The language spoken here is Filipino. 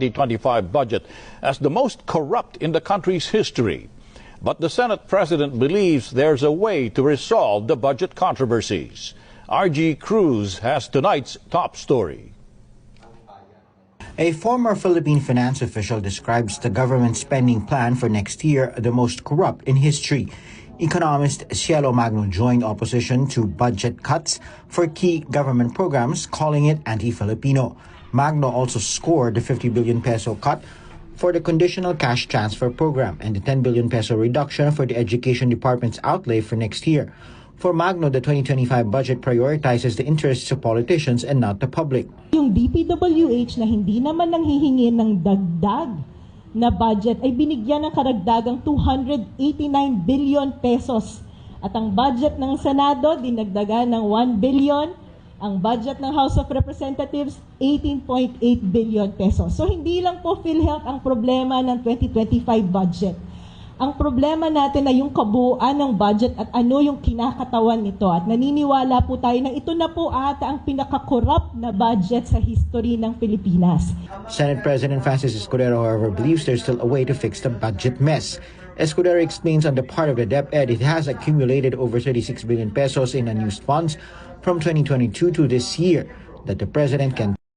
2025 budget as the most corrupt in the country's history. But the Senate President believes there's a way to resolve the budget controversies. RG Cruz has tonight's top story. A former Philippine finance official describes the government spending plan for next year the most corrupt in history. Economist Cielo Magno joined opposition to budget cuts for key government programs, calling it anti-Filipino. Magno also scored the 50 billion peso cut for the conditional cash transfer program and the 10 billion peso reduction for the Education Department's outlay for next year. For Magno, the 2025 budget prioritizes the interests of politicians and not the public. Yung DPWH na hindi naman nanghihingi ng dagdag na budget ay binigyan ng karagdagang 289 billion pesos. At ang budget ng Senado dinagdagan ng 1 billion. Ang budget ng House of Representatives, 18.8 billion pesos. So hindi lang po PhilHealth ang problema ng 2025 budget. Ang problema natin ay yung kabuuan ng budget at ano yung kinakatawan nito. At naniniwala po tayo na ito na po ata ang pinaka-corrupt na budget sa history ng Pilipinas. Senate President Francis Escudero, however, believes there's still a way to fix the budget mess. Escudero explains on the part of the DepEd, it has accumulated over 36 billion pesos in unused funds from 2022 to this year that the president can